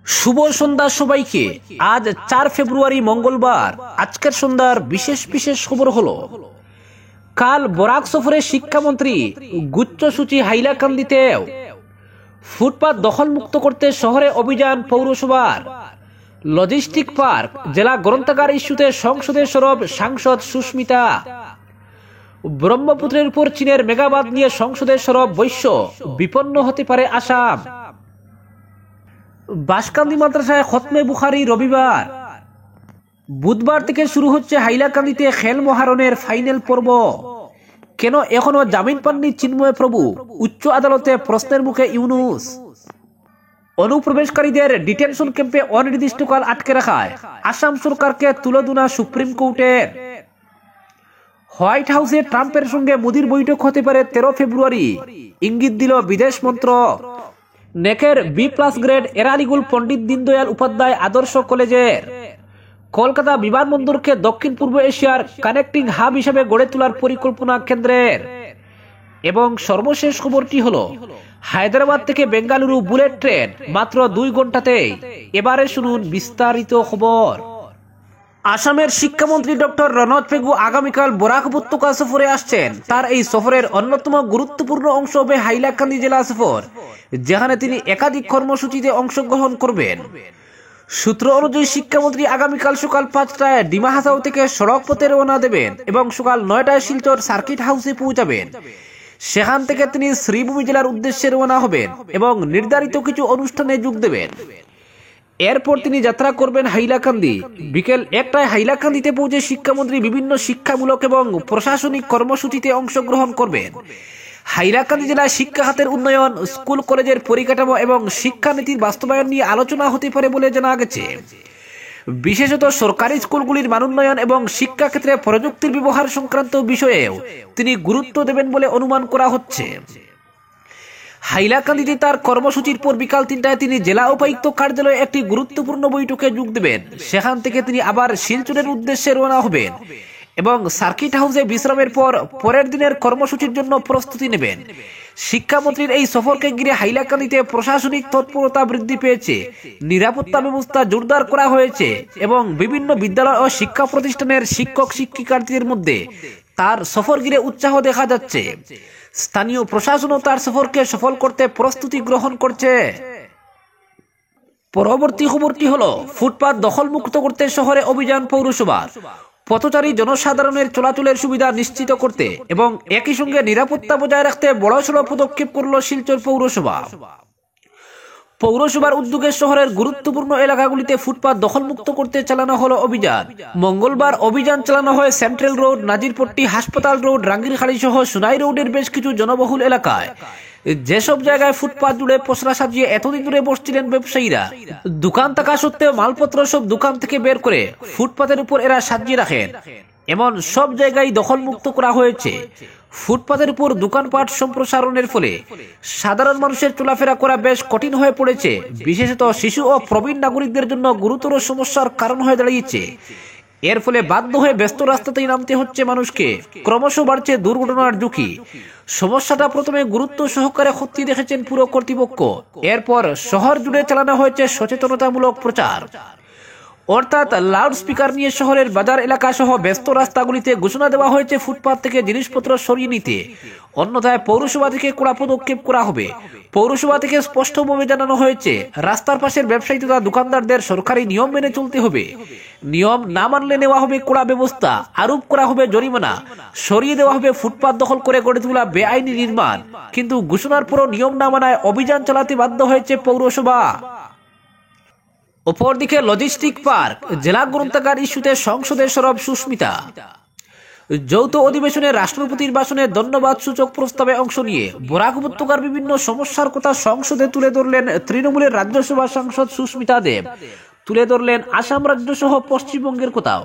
শুভ সন্ধ্যা সবাইকে। আজ 4 ফেব্রুয়ারি মঙ্গলবার। আজকের সন্ধ্যার বিশেষ বিশেষ খবর হলো, কাল বরাক সফরে শিক্ষামন্ত্রী, গুচ্ছসূচি হাইলাকান্দিতেও, ফুটপাত দখলমুক্ত করতে শহরে অভিযান পৌরসভার, লজিস্টিক পার্ক, জেলা গ্রন্থাগার ইস্যুতে সংসদে সরব সাংসদ সুস্মিতা, ব্রহ্মপুত্রের উপর চীনের মেগাবাদ নিয়ে সংসদে সরব বৈশ্য, বিপন্ন হতে পারে আসাম। বাঁশকান্দি মাদ্রাসায় খতমে বুখারী রবিবার। বুধবার থেকে শুরু হচ্ছে হাইলাকান্দিতে খেল মহারণের ফাইনাল পর্ব। কেন এখনো জামিন পাননি চিন্ময় প্রভু? উচ্চ আদালতে প্রশ্নের মুখে ইউনুস। অনুপ্রবেশকারীদের ডিটেনশন ক্যাম্পে অনির্দিষ্টকাল আটকে রাখায় আসাম সরকারকে তুলোধনা সুপ্রিম কোর্টের। হোয়াইট হাউসে ট্রাম্পের সঙ্গে মোদির বৈঠক হতে পারে 13 ফেব্রুয়ারি, ইঙ্গিত দিল বিদেশ মন্ত্রক। নেকের বি+ গ্রেড এরালিগুল পণ্ডিত দীনদয়াল উপাধ্যায় আদর্শ কলেজের। কলকাতা বিমানবন্দরকে দক্ষিণ পূর্ব এশিয়ার কানেক্টিং হাব হিসেবে গড়ে তোলার পরিকল্পনা কেন্দ্রের। এবং সর্বশেষ খবরটি হলো, হায়দ্রাবাদ থেকে বেঙ্গালুরু বুলেট ট্রেন মাত্র 2 ঘন্টাতেই। এবারে শুনুন বিস্তারিত খবর। আসামের শিক্ষামন্ত্রী ডক্টর রনথ পেগু আগামীকাল বরাক উপত্যকা সফরে আসছেন। তার এই সফরের অন্যতম গুরুত্বপূর্ণ অংশ হবে হাইলাকান্দি জেলা সফর, যেখানে তিনি একাধিক কর্মসূচিতে অংশগ্রহণ করবেন। সূত্র অনুযায়ী শিক্ষামন্ত্রী আগামীকাল সকাল 5টায় ডিমা হাসাও থেকে সড়ক পথে রওনা দেবেন এবং সকাল 9টায় শিলচর সার্কিট হাউসে পৌঁছাবেন। সেখান থেকে তিনি শ্রীভূমি জেলার উদ্দেশ্যে রওনা হবেন এবং নির্ধারিত কিছু অনুষ্ঠানে যোগ দেবেন। এরপর তিনি যাত্রা করবেন হাইলাকান্দি। বিকেল 1টায় হাইলাকান্দিতে পৌঁছে শিক্ষামন্ত্রী বিভিন্ন শিক্ষামূলক এবং প্রশাসনিক কর্মসূচিতে অংশগ্রহণ করবেন। হাইলাকান্দি জেলায় শিক্ষা খাতের উন্নয়ন, স্কুল কলেজের পরিকাঠামো এবং শিক্ষানীতির বাস্তবায়ন নিয়ে আলোচনা হতে পারে বলে জানা গেছে। বিশেষত সরকারি স্কুলগুলির মানোন্নয়ন এবং শিক্ষাক্ষেত্রে প্রযুক্তির ব্যবহার সংক্রান্ত বিষয়েও তিনি গুরুত্ব দেবেন বলে অনুমান করা হচ্ছে। হাইলাকান্দিতে তার কর্মসূচির পর বিকাল 3টায় তিনি জেলা উপায়ুক্ত কার্যালয়ে একটি গুরুত্বপূর্ণ বৈঠকে যোগ দেবেন। সেখান থেকে তিনি আবার শিলচরের উদ্দেশ্যে রওনা হবেন এবং সার্কিট হাউসে বিশ্রামের পর পরের দিনের কর্মসূচির জন্য প্রস্তুতি নেবেন। শিক্ষামন্ত্রীর এই সফরকে ঘিরে হাইলাকান্দিতে প্রশাসনিক তৎপরতা বৃদ্ধি পেয়েছে, নিরাপত্তা ব্যবস্থা জোরদার করা হয়েছে এবং বিভিন্ন বিদ্যালয় ও শিক্ষা প্রতিষ্ঠানের শিক্ষক শিক্ষিকার্থীদের মধ্যে তার সফর ঘিরে উৎসাহ দেখা যাচ্ছে। স্থানীয় প্রশাসনও তার সফরকে সফল করতে প্রস্তুতি গ্রহণ করছে। পরবর্তী খবরটি হলো, ফুটপাত দখলমুক্ত করতে শহরে অভিযান পৌরসভার। পথচারী জনসাধারণের চলাচলের সুবিধা নিশ্চিত করতে এবং একই সঙ্গে নিরাপত্তা বজায় রাখতে বড়সড় পদক্ষেপ করল শিলচর পৌরসভা। পৌরসভার উদ্যোগে শহরের গুরুত্বপূর্ণ এলাকাগুলিতে ফুটপাত দখলমুক্ত করতে চালানো হলো অভিযান। মঙ্গলবার অভিযান চালানো হয় সেন্ট্রাল রোড, নাজিরপট্টি, হাসপাতাল রোড, রাঙ্গিরখাড়ি সহ সুনাই রোডের বেশ কিছু জনবহুল এলাকায়। যেসব জায়গায় ফুটপাত জুড়ে পসরা সাজিয়ে এতদিন ধরে বসছিলেন ব্যবসায়ীরা, দোকান থাকা সত্ত্বেও মালপত্র সব দোকান থেকে বের করে ফুটপাতের উপর এরা সাজিয়ে রাখেন, এমন সব জায়গায় দখলমুক্ত করা হয়েছে। ফুটপাতের উপর দোকানপাট সম্প্রসারণের ফলে সাধারণ মানুষের চলাফেরা করা বেশ কঠিন হয়ে পড়েছে। বিশেষত শিশু ও প্রবীণ নাগরিকদের জন্য গুরুতর সমস্যার কারণ হয়ে দাঁড়িয়েছে। এর ফলে বাধ্য হয়ে ব্যস্ত রাস্তাতেই নামতে হচ্ছে মানুষকে। ক্রমশ বাড়ছে দুর্ঘটনার ঝুঁকি। সমস্যাটা প্রথমে গুরুত্ব সহকারে খতিয়ে দেখেছেন পুর কর্তৃপক্ষ। এরপর শহর জুড়ে চালানো হয়েছে সচেতনতামূলক প্রচার, অর্থাৎ লাউড স্পিকার নিয়ে শহরের বাজার এলাকা সহ ব্যস্ত রাস্তাগুলিতে ঘোষণা দেওয়া হয়েছে ফুটপাত থেকে জিনিসপত্র সরিয়ে নিতে, অন্যথায় পৌরসভা থেকে কড়া পদক্ষেপ করা হবে। পৌরসভা থেকে স্পষ্টভাবে জানানো হয়েছে, রাস্তার পাশের ব্যবসায়ী তথা দোকানদারদের সরকারি নিয়ম মেনে চলতে হবে। নিয়ম না মানলে নেওয়া হবে কড়া ব্যবস্থা, আরোপ করা হবে জরিমানা, সরিয়ে দেওয়া হবে ফুটপাত দখল করে গড়ে তোলা বেআইনি নির্মাণ। কিন্তু ঘোষণার পরও নিয়ম না মানায় অভিযান চালাতে বাধ্য হয়েছে পৌরসভা। অপরদিকে লজিস্টিক পার্ক, জেলা গ্রন্থাগার ইস্যুতে সংসদে সরব সুস্মিতা। যৌথ অধিবেশনে রাষ্ট্রপতির ভাষণে ধন্যবাদ সূচক প্রস্তাবে অংশ নিয়ে বরাক উপত্যকার বিভিন্ন সমস্যার কথা সংসদে তুলে ধরলেন তৃণমূলের রাজ্যসভা সাংসদ সুস্মিতা দেব। তুলে ধরলেন আসাম রাজ্য সহ পশ্চিমবঙ্গের কথাও।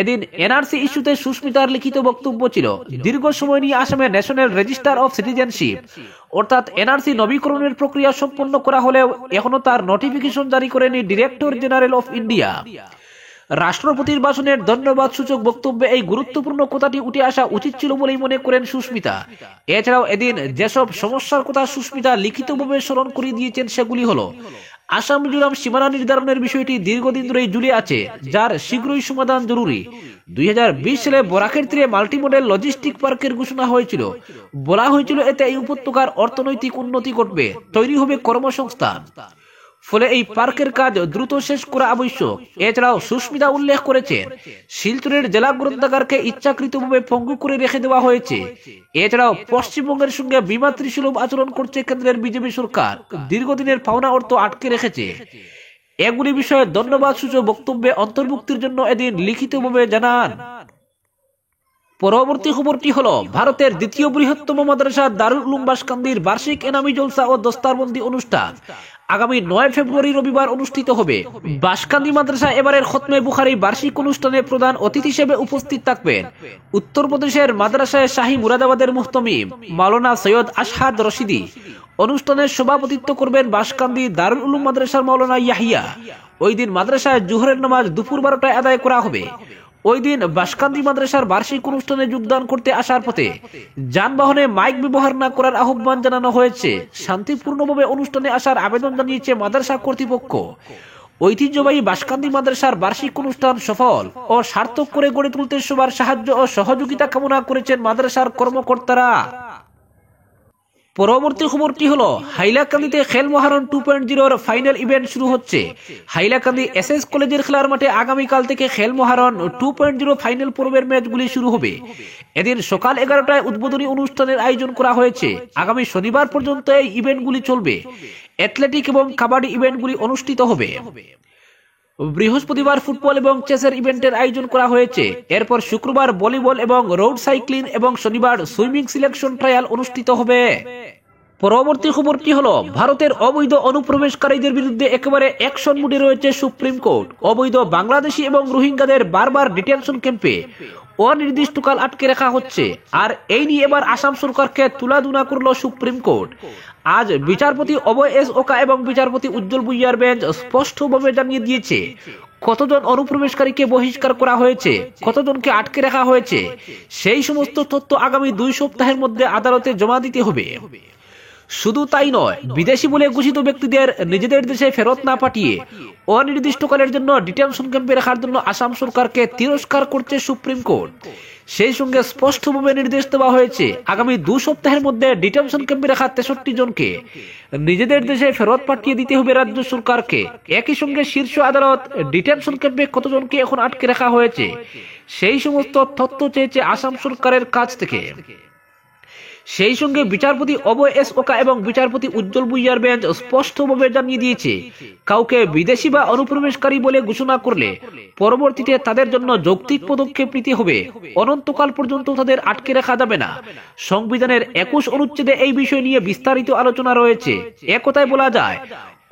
এদিন এনআরসি ইস্যুতে সুস্মিতার লিখিত বক্তব্য ছিল, দীর্ঘ সময় নিয়ে আসামের ন্যাশনাল রেজিস্টার অফ সিটিজেনশিপ অর্থাৎ এনআরসি নবীকরণের প্রক্রিয়া সম্পন্ন করা হলেও এখনো তার নোটিফিকেশন জারি করেনি ডিরেক্টর জেনারেল অফ ইন্ডিয়া। রাষ্ট্রপতির ভাষণের ধন্যবাদ সূচক বক্তব্যে এই গুরুত্বপূর্ণ কথাটি উঠে আসা উচিত ছিল বলেই মনে করেন সুস্মিতা। এছাড়াও এদিন যেসব সমস্যার কথা সুস্মিতা লিখিতভাবে স্মরণ করিয়ে দিয়েছেন সেগুলি হলো, আসাম মিজোরাম সীমানা নির্ধারণের বিষয়টি দীর্ঘদিন ধরেই ঝুলে আছে, যার শীঘ্রই সমাধান জরুরি। 2020 সালে বরাকের তীরে মাল্টিমডেল লজিস্টিক পার্কের ঘোষণা হয়েছিল। বলা হয়েছিল এতে এই উপত্যকার অর্থনৈতিক উন্নতি ঘটবে, তৈরি হবে কর্মসংস্থান। ফলে এই পার্কের কাজ দ্রুত শেষ করা আবশ্যক। এছাড়াও সুস্মিতা উল্লেখ করেছেন, শিলচরের জেলা গ্রন্থাগারকে ইচ্ছাকৃতভাবে পঙ্গু করে রেখে দেওয়া হয়েছে। এছাড়াও পশ্চিমবঙ্গের সঙ্গে বিমাতৃসুলভ আচরণ করছে কেন্দ্রের বিজেপি সরকার, দীর্ঘদিনের পাওনা অর্থ আটকে রেখেছে। এগুলি বিষয়ে ধন্যবাদ সূচক বক্তব্যে অন্তর্ভুক্তির জন্য এদিন লিখিতভাবে জানান। পরবর্তী খবরটি হলো, ভারতের দ্বিতীয় বৃহত্তম মাদ্রাসা দারুল উলুম বাসকান্দির বার্ষিক এনামি জলসা ও দস্তারবন্দি অনুষ্ঠান আগামী 9 ফেব্রুয়ারি রবিবার অনুষ্ঠিত হবে। বাসকান্দি মাদ্রাসা এবারের খতমে বুখারী বার্ষিক অনুষ্ঠানে প্রধান অতিথি হিসেবে উপস্থিত থাকবেন উত্তরপ্রদেশের মাদ্রাসায় শাহী মুরাদাবাদের মুহতমিম মাওলানা সৈয়দ আশহাদ রশিদি। অনুষ্ঠানের সভাপতিত্ব করবেন বাসকান্দি দারুল উলুম মাদ্রাসার মাওলানা ইয়াহিয়া। ওই দিন মাদ্রাসায় জোহরের নামাজ দুপুর 12টায় আদায় করা হবে। ওই দিন বাসকান্দি মাদ্রাসার বার্ষিক অনুষ্ঠানে যোগদান করতে আসার পথে যানবাহনে মাইক ব্যবহার না করার আহ্বান জানানো হয়েছে। শান্তিপূর্ণভাবে অনুষ্ঠানে আসার আবেদন জানিয়েছে মাদ্রাসা কর্তৃপক্ষ। ঐতিহ্যবাহী বাসকান্দি মাদ্রাসার বার্ষিক অনুষ্ঠান সফল ও সার্থক করে গড়ে তুলতে সবার সাহায্য ও সহযোগিতা কামনা করেছেন মাদ্রাসার কর্মকর্তারা। পরবর্তী খবরটি হলো, হাইলাকান্দিতে খেল মহারণ 2.0 ফাইনাল ইভেন্ট শুরু হচ্ছে। হাইলাকান্দি এসএস কলেজের খেলার মাঠে আগামীকাল থেকে খেল মহারণ 2.0 ফাইনাল পর্বের ম্যাচগুলি শুরু হবে। এদিন সকাল 11টায় উদ্বোধনী অনুষ্ঠানের আয়োজন করা হয়েছে। আগামী শনিবার পর্যন্ত এই ইভেন্টগুলি চলবে। অ্যাথলেটিক এবং কাবাডি ইভেন্টগুলি অনুষ্ঠিত হবে। বৃহস্পতিবার ফুটবল এবং চেসের ইভেন্টের আয়োজন করা হয়েছে। এরপর শুক্রবার ভলিবল এবং রোড সাইক্লিং এবং শনিবার সুইমিং সিলেকশন ট্রায়াল অনুষ্ঠিত হবে। পরবর্তী খবরটি হলো, ভারতের অবৈধ অনুপ্রবেশকারীদের বিরুদ্ধে একেবারে অ্যাকশন মুডে রয়েছে সুপ্রিম কোর্ট। অবৈধ বাংলাদেশি এবং রোহিঙ্গাদের বারবার ডিটেনশন ক্যাম্পে অনির্দিষ্টকাল আটকে রাখা হচ্ছে। আর এই নিয়ে এবার আসাম সরকারকে তুলাধুনা করল সুপ্রিম কোর্ট। আজ বিচারপতি অভয় এস ওকা এবং বিচারপতি উজ্জ্বল ভুইয়ার বেঞ্চ স্পষ্টভাবে জানিয়ে দিয়েছে কতজন অনুপ্রবেশকারীকে বহিষ্কার করা হয়েছে, কতজনকে আটকে রাখা হয়েছে। সেই সমস্ত তথ্য আগামী 2 সপ্তাহের মধ্যে আদালতে জমা দিতে হবে। শুধু তাই নয়, বিদেশি বলে ঘোষিত ব্যক্তিদের নিজেদের দেশে ফেরত না পাঠিয়ে অনির্দিষ্টকালের জন্য ডিটেনশন ক্যাম্পে রাখার জন্য আসাম সরকারকে তিরস্কার করছে সুপ্রিম কোর্ট। সেই সঙ্গে স্পষ্টভাবে নির্দেশ দেওয়া হয়েছে আগামী 2 সপ্তাহের মধ্যে ডিটেনশন ক্যাম্পে রাখা 63 জনকে নিজেদের দেশে ফেরত পাঠিয়ে দিতে হবে রাজ্য সরকারকে। একই সঙ্গে শীর্ষ আদালত ডিটেনশন ক্যাম্পে কতজনকে এখন আটকে রাখা হয়েছে সেই সমস্ত তথ্য চেয়েছে আসাম সরকারের কাছ থেকে। সেই সঙ্গে বিচারপতি অভয় এস ওকা এবং বিচারপতি উজ্জ্বল ভুইয়ার বেঞ্চ স্পষ্টভাবে জানিয়ে দিয়েছে কাউকে বিদেশি বা অনুপ্রবেশকারী বলে ঘোষণা করলে পরবর্তীতে তাদের জন্য যৌক্তিক পদক্ষেপ নিতে হবে। অনন্তকাল পর্যন্ত তাদের আটকে রাখা যাবে না। সংবিধানের 21 অনুচ্ছেদে এই বিষয় নিয়ে বিস্তারিত আলোচনা রয়েছে। একথায় বলা যায়,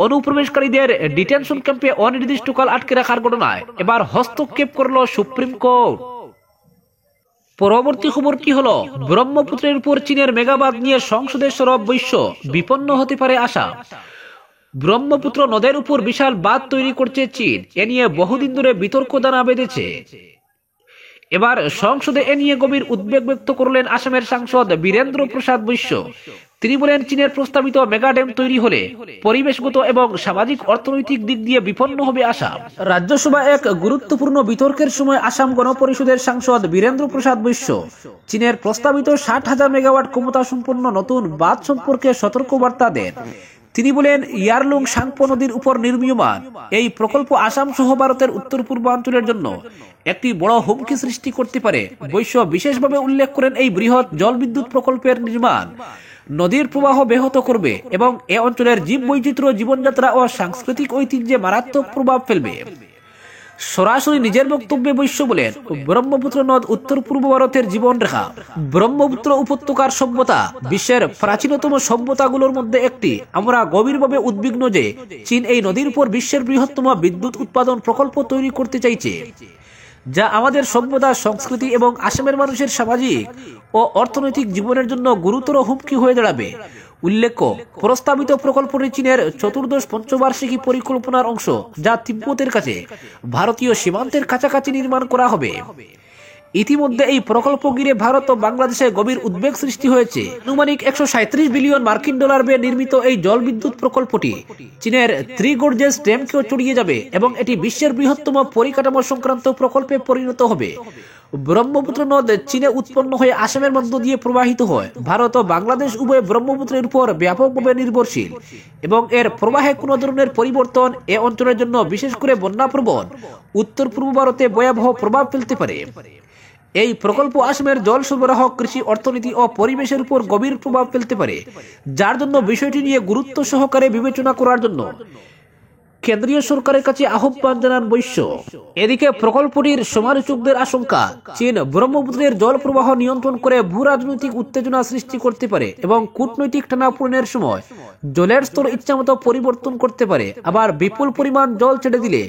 অনুপ্রবেশকারীদের ডিটেনশন ক্যাম্পে অনির্দিষ্টকাল আটকে রাখার ঘটনায় এবার হস্তক্ষেপ করল সুপ্রিম কোর্ট। পরবর্তী খবরটি হলো, ব্রহ্মপুত্রের উপর চীনের মেগাবাঁধ নিয়ে সংসদে সরব বৈশ্য, বিপন্ন হতে পারে আশা। ব্রহ্মপুত্র নদের উপর বিশাল বাঁধ তৈরি করছে চীন। এ নিয়ে বহুদিন ধরে বিতর্ক দানা বেঁধেছে। এবার সংসদে এ নিয়ে গভীর উদ্বেগ ব্যক্ত করলেন আসামের সাংসদ বীরেন্দ্র প্রসাদ বৈশ্য। তিনি বলেন, চীনের প্রস্তাবিত মেগা ড্যাম তৈরি হলে পরিবেশগত এবং সামাজিক অর্থনৈতিক দিক দিয়ে বিপন্ন হবে আসাম। রাজ্যসভা এক গুরুত্বপূর্ণ বিতর্কের সময় আসাম গণপরিষদের সাংসদ বীরেন্দ্র প্রসাদ বৈশ্য চীনের প্রস্তাবিত 60,000 মেগাওয়াট ক্ষমতা সম্পন্ন নতুন বাঁধ সম্পর্কে সতর্কবার্তা দেন। তিনি বলেন, ইয়ারলুং সাংপো নদীর উপর নির্মীয়মান এই প্রকল্প আসাম সহ ভারতের উত্তর পূর্বাঞ্চলের জন্য একটি বড় হুমকি সৃষ্টি করতে পারে। বৈশ্য বিশেষভাবে উল্লেখ করেন, এই বৃহৎ জলবিদ্যুৎ প্রকল্পের নির্মাণ নদীর প্রবাহ ব্যাহত করবে এবং এ অঞ্চলের জীববৈচিত্র্য, জীবনযাত্রা ও সাংস্কৃতিক ঐতিহ্যে মারাত্মক প্রভাব ফেলবে। সরাসরি নিজের বক্তব্যে বৈশ্য বলেন, ব্রহ্মপুত্র নদ উত্তর পূর্ব ভারতের জীবনরেখা। ব্রহ্মপুত্র উপত্যকার সভ্যতা বিশ্বের প্রাচীনতম সভ্যতাগুলোর মধ্যে একটি। আমরা গভীরভাবে উদ্বিগ্ন যে চীন এই নদীর উপর বিশ্বের বৃহত্তম বিদ্যুৎ উৎপাদন প্রকল্প তৈরি করতে চাইছে, যা আমাদের সভ্যতা, সংস্কৃতি এবং আসামের মানুষের সামাজিক ও অর্থনৈতিক জীবনের জন্য গুরুতর হুমকি হয়ে দাঁড়াবে। উল্লেখ্য, প্রস্তাবিত প্রকল্পটি চীনের চতুর্দশ পঞ্চবার্ষিকী পরিকল্পনার অংশ, যা তিব্বতের কাছে ভারতীয় সীমান্তের কাছাকাছি নির্মাণ করা হবে। ইতিমধ্যে এই প্রকল্প ঘিরে ভারত ও বাংলাদেশে গভীর উদ্বেগ সৃষ্টি হয়েছে। আনুমানিক 137 বিলিয়ন মার্কিন ডলার ব্যয়ে নির্মিত এই জল বিদ্যুৎ প্রকল্পটি চীনের 3 গর্জেস ড্যামকেও চড়িয়ে যাবে এবং এটি বিশ্বের বৃহত্তম পরিকাঠামো সংক্রান্ত প্রকল্পে পরিণত হবে। ব্রহ্মপুত্র নদ চীনে উৎপন্ন হয়ে আসামের মধ্য দিয়ে প্রবাহিত হয়। ভারত ও বাংলাদেশ উভয় ব্রহ্মপুত্রের উপর ব্যাপকভাবে নির্ভরশীল এবং এর প্রবাহে কোনো ধরনের পরিবর্তন এ অঞ্চলের জন্য, বিশেষ করে বন্যাপ্রবণ উত্তর পূর্ব ভারতে ভয়াবহ প্রভাব ফেলতে পারে। এই প্রকল্প আসামের জল সরবরাহ, কৃষি, অর্থনীতি ও পরিবেশের উপর গভীর প্রভাব ফেলতে পারে, যার জন্য বিষয়টি নিয়ে গুরুত্ব সহকারে বিবেচনা করার জন্য কেন্দ্রীয় সরকারের কাছে আহ্বান জানান বৈশ্য। এদিকে প্রকল্পটির সমালোচকদের আশঙ্কা, চীন ব্রহ্মপুত্রের জল প্রবাহ নিয়ন্ত্রণ করে ভূ রাজনৈতিক উত্তেজনা সৃষ্টি করতে পারে এবং কূটনৈতিক টানাপোড়েনের সময় জলের স্তর ইচ্ছামতো পরিবর্তন করতে পারে। আবার বিপুল পরিমাণ জল ছেড়ে দিলে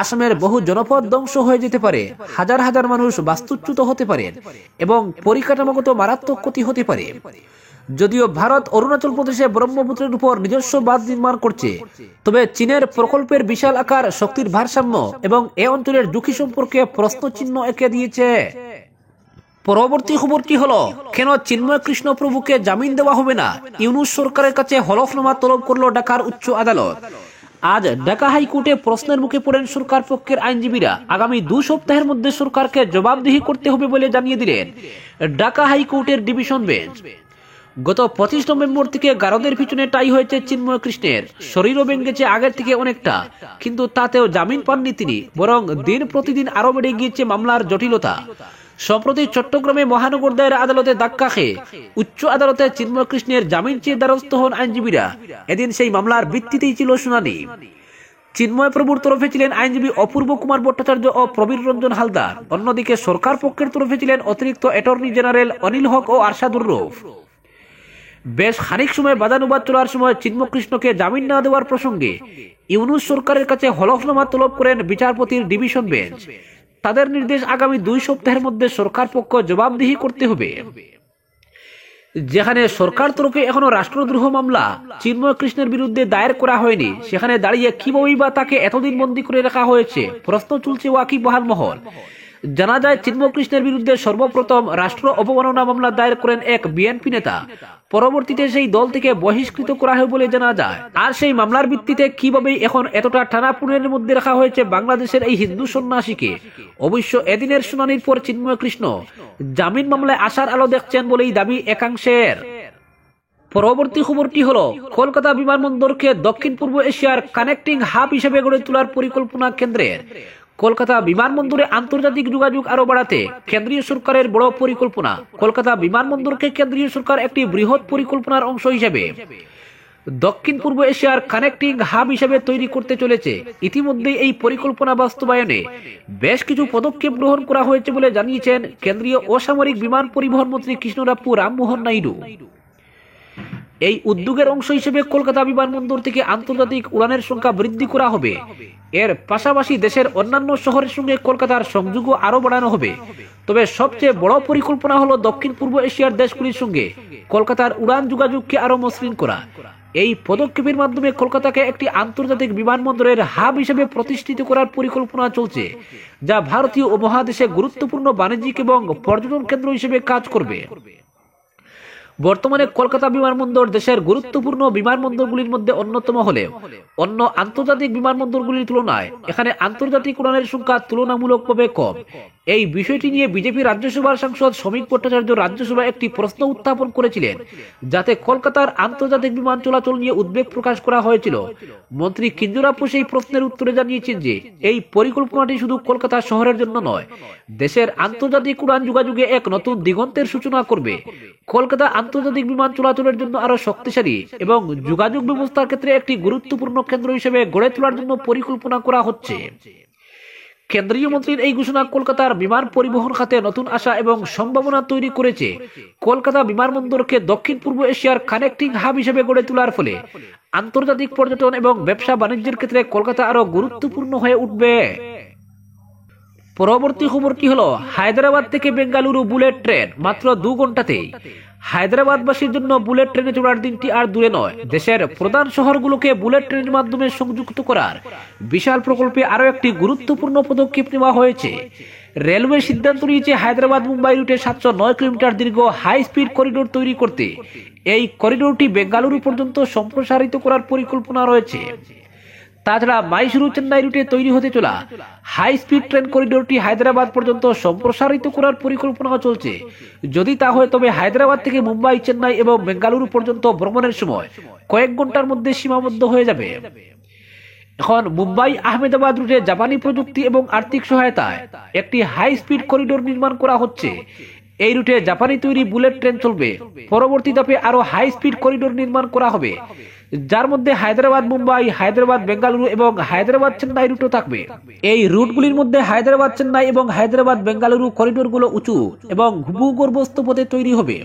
আসামের বহু জনপদ ধ্বংস হয়ে যেতে পারে, হাজার হাজার মানুষ বাস্তুচ্যুত হতে পারেন এবং পরিকাঠামোগত মারাত্মক ক্ষতি হতে পারে। যদিও ভারত অরুণাচল প্রদেশে ব্রহ্মপুত্রের উপর নিজস্ব বাঁধ নির্মাণ করছে, তবে চীনের প্রকল্পের বিশাল আকার, শক্তির ভারসাম্য এবং এ অঞ্চলের ঝুঁকি সম্পর্কে প্রশ্নচিহ্ন এঁকে দিয়েছে। পরবর্তী খবরটি হলো, কেন চিন্ময় কৃষ্ণ প্রভুকে জামিন দেওয়া হবে না? ইউনূস সরকারের কাছে হলফনামা তলব করল ঢাকার উচ্চ আদালত। আজ ঢাকা হাইকোর্টে প্রশ্নের মুখে পড়েন সরকার পক্ষের আইনজীবীরা। আগামী 2 সপ্তাহের মধ্যে সরকারকে জবাবদিহি করতে হবে বলে জানিয়ে দিলেন ঢাকা হাইকোর্টের ডিভিশন বেঞ্চ। গত 25 নভেম্বর থেকে গারদের পিছনে টাই হয়েছে চিন্ময় কৃষ্ণের। শরীরও ভেঙেছে আগের থেকে অনেকটা, কিন্তু তাতেও জামিন পাননি তিনি, বরং দিন প্রতিদিন আরো বেড়ে গিয়েছে মামলার জটিলতা। সম্প্রতি চট্টগ্রামে মহানগর দায়রা আদালতে ধাক্কা খেয়ে উচ্চ আদালতে চিন্ময় কৃষ্ণের জামিন চেয়ে দ্বারস্থ হন আইনজীবীরা। এদিন সেই মামলার ভিত্তিতেই ছিল শুনানি। চিন্ময় প্রভুর তরফে ছিলেন আইনজীবী অপূর্ব কুমার ভট্টাচার্য ও প্রবীর রঞ্জন হালদার। অন্যদিকে সরকার পক্ষের তরফে ছিলেন অতিরিক্ত অ্যাটর্নি জেনারেল অনিল হক ও আরশাদুর রউফ। বেশ খানিক সময় বাদানুবাদ চলার সময় চিন্ময় কৃষ্ণকে জামিন না দেওয়ার প্রসঙ্গে ইউনূস সরকারের কাছে হলফনামা তলব করেন বিচারপতির ডিভিশন বেঞ্চ। তাদের নির্দেশ, আগামী 2 সপ্তাহের মধ্যে সরকার পক্ষ জবাবদিহি করতে হবে। যেখানে সরকার তরফে এখনো রাষ্ট্রদ্রোহ মামলা চিন্ময় কৃষ্ণের বিরুদ্ধে দায়ের করা হয়নি, সেখানে দাঁড়িয়ে কিভাবেই বা তাকে এতদিন বন্দী করে রাখা হয়েছে, প্রশ্ন চলছে ওয়াকিবহাল মহল। জানা যায়, চিন্ময় কৃষ্ণের বিরুদ্ধে সর্বপ্রথম রাষ্ট্র অবমাননা মামলা দায়ের করেন এক বিএনপি নেতা। পরবর্তীতে সেই দল থেকে বহিষ্কৃত করা হয় বলে জানা যায়। আর সেই মামলার ভিত্তিতে কিভাবে এখন এতটা টানাপোড়েনের মধ্যে রাখা হয়েছে বাংলাদেশের এই হিন্দু সন্ন্যাসীকে। অবশ্য এদিনের শুনানির পর চিন্ময় কৃষ্ণ জামিন মামলায় আশার আলো দেখছেন বলেই দাবি একাংশের। পরবর্তী খবরটি হলো, কলকাতা বিমানবন্দরকে দক্ষিণ পূর্ব এশিয়ার কানেক্টিং হাব হিসেবে গড়ে তোলার পরিকল্পনা কেন্দ্রের। কলকাতা বিমানবন্দরে আন্তর্জাতিক যোগাযোগ আরো বাড়াতে কেন্দ্রীয় সরকারের বড় পরিকল্পনা। কলকাতা বিমানবন্দরকে কেন্দ্রীয় সরকার একটি বৃহৎ পরিকল্পনার অংশ হিসেবে দক্ষিণ পূর্ব এশিয়ার কানেক্টিং হাব হিসেবে তৈরি করতে চলেছে। ইতিমধ্যে এই পরিকল্পনা বাস্তবায়নে বেশ কিছু পদক্ষেপ গ্রহণ করা হয়েছে বলে জানিয়েছেন কেন্দ্রীয় অসামরিক বিমান পরিবহন মন্ত্রী কৃষ্ণরাপ্পু রামমোহন নাইডু। এই উদ্যোগের অংশ হিসেবে কলকাতা বিমানবন্দর থেকে আন্তর্জাতিক উড়ানের সংখ্যা বৃদ্ধি করা হবে। এর পাশাপাশি দেশের অন্যান্য শহরের সঙ্গে কলকাতার সংযোগও আরো বাড়ানো হবে। তবে সবচেয়ে বড় পরিকল্পনা হলো দক্ষিণ পূর্ব এশিয়ার দেশগুলির সঙ্গে কলকাতার উড়ান যোগাযোগকে আরো মসৃণ করা। এই পদক্ষেপের মাধ্যমে কলকাতাকে একটি আন্তর্জাতিক বিমানবন্দরের হাব হিসেবে প্রতিষ্ঠিত করার পরিকল্পনা চলছে, যা ভারতীয় উপমহাদেশে গুরুত্বপূর্ণ বাণিজ্যিক এবং পর্যটন কেন্দ্র হিসেবে কাজ করবে। বর্তমানে কলকাতা বিমানবন্দর দেশের গুরুত্বপূর্ণ বিমানবন্দরগুলির মধ্যে অন্যতম হলেও অন্য আন্তর্জাতিক বিমানবন্দরগুলির তুলনায় এখানে আন্তর্জাতিক উড়ানের সংখ্যা তুলনামূলকভাবে কম। এই বিষয়টি নিয়ে বিজেপি রাজ্যসভার সাংসদ শ্রমিক ভট্টাচার্য রাজ্যসভায় একটি প্রশ্ন উত্থাপন করেছিলেন, যাতে কলকাতার আন্তর্জাতিক বিমান চলাচল নিয়ে উদ্বেগ প্রকাশ করা হয়েছিল। মন্ত্রী কিঞ্জরাপ্পু সেই প্রশ্নের উত্তরে জানিয়েছেন যে এই পরিকল্পনাটি শুধু কলকাতা শহরের জন্য নয়, দেশের আন্তর্জাতিক উড়ান যোগাযোগে এক নতুন দিগন্তের সূচনা করবে। কলকাতা আন্তর্জাতিক বিমান চলাচলের জন্য আরো শক্তিশালী এবং যোগাযোগ ব্যবস্থার ক্ষেত্রে একটি গুরুত্বপূর্ণ কেন্দ্র হিসেবে গড়ে তোলার জন্য পরিকল্পনা করা হচ্ছে। কেন্দ্রীয় মন্ত্রীর এই ঘোষণা কলকাতার বিমান পরিবহন খাতে নতুন আশা এবং সম্ভাবনা তৈরি করেছে। কলকাতা বিমানবন্দরকে দক্ষিণ পূর্ব এশিয়ার কানেক্টিং হাব হিসেবে গড়ে তোলার ফলে আন্তর্জাতিক পর্যটন এবং ব্যবসা বাণিজ্যের ক্ষেত্রে কলকাতা আরো গুরুত্বপূর্ণ হয়ে উঠবে। পরবর্তী খবরটি হলো, হায়দ্রাবাদ থেকে বেঙ্গালুরু বুলেট ট্রেন মাত্র 2 ঘন্টাতেই। হায়দ্রাবাদবাসীর জন্য বুলেট ট্রেনে চড়ার দিনটি আর দূরে নয়। দেশের প্রধান শহরগুলোকে বুলেট ট্রেনের মাধ্যমে সংযুক্ত করার বিশাল প্রকল্পে আরো একটি গুরুত্বপূর্ণ পদক্ষেপ নেওয়া হয়েছে। রেলওয়ে সিদ্ধান্ত নিয়েছে হায়দ্রাবাদ মুম্বাই রুটে 709 কিলোমিটার দীর্ঘ হাই স্পিড করিডোর তৈরি করতে। এই করিডোরটি বেঙ্গালুরু পর্যন্ত সম্প্রসারিত করার পরিকল্পনা রয়েছে। তাছাড়া মাইসুরু চেন্নাই রুটে তৈরি হতে চলা হাই স্পিড ট্রেন করিডোরটি হায়দ্রাবাদ পর্যন্ত সম্প্রসারিত করার পরিকল্পনা চলছে। যদি তা হয় তবে হায়দ্রাবাদ থেকে মুম্বাই, চেন্নাই এবং বেঙ্গালুরু পর্যন্ত ভ্রমণের সময় কয়েক ঘন্টার মধ্যে সীমাবদ্ধ হয়ে যাবে। এখন মুম্বাই আহমেদাবাদ রুটে জাপানি প্রযুক্তি এবং আর্থিক সহায়তায় একটি হাই স্পিড করিডোর নির্মাণ করা হচ্ছে। এই রুটে জাপানি তৈরি বুলেট ট্রেন চলবে। পরবর্তী ধাপে আরো হাই স্পিড করিডোর নির্মাণ করা হবে, যার মধ্যে হায়দ্রাবাদ মুম্বাই, হায়দ্রাবাদ বেঙ্গালুরু এবং হায়দ্রাবাদ চেন্নাই রুটও থাকবে। এই রুটগুলির মধ্যে হায়দ্রাবাদ চেন্নাই এবং হায়দ্রাবাদ বেঙ্গালুরু করিডোরগুলো উঁচু এবং ভূগর্ভস্থ পথে তৈরি হবে।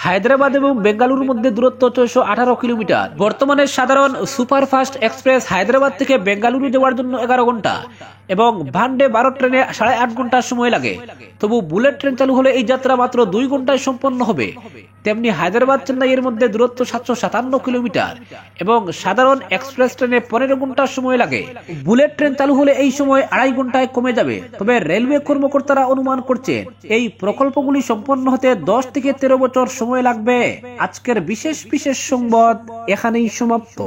হায়দ্রাবাদ এবং বেঙ্গালুরুর মধ্যে দূরত্ব 418 কিলোমিটার। বর্তমানে সাধারণ সুপারফাস্ট এক্সপ্রেস হায়দ্রাবাদ থেকে বেঙ্গালুরু যাওয়ার জন্য 11 ঘন্টা এবং ভান্ডে 12 ট্রেনে 8.5 ঘন্টা সময় লাগে। তবু বুলেট ট্রেন চালু হলে এই যাত্রা মাত্র 2 ঘন্টায় সম্পন্ন হবে। তেমনি হায়দ্রাবাদ চেন্নাই এর মধ্যে দূরত্ব 757 কিলোমিটার এবং সাধারণ এক্সপ্রেস ট্রেনে 15 ঘন্টা সময় লাগে। বুলেট ট্রেন চালু হলে এই সময় 2.5 ঘন্টায় কমে যাবে। তবে রেলওয়ে কর্মকর্তারা অনুমান করছেন এই প্রকল্পগুলি সম্পন্ন হতে 10 থেকে 13 বছর সময় লাগবে। আজকের বিশেষ সংবাদ এখানেই সমাপ্ত।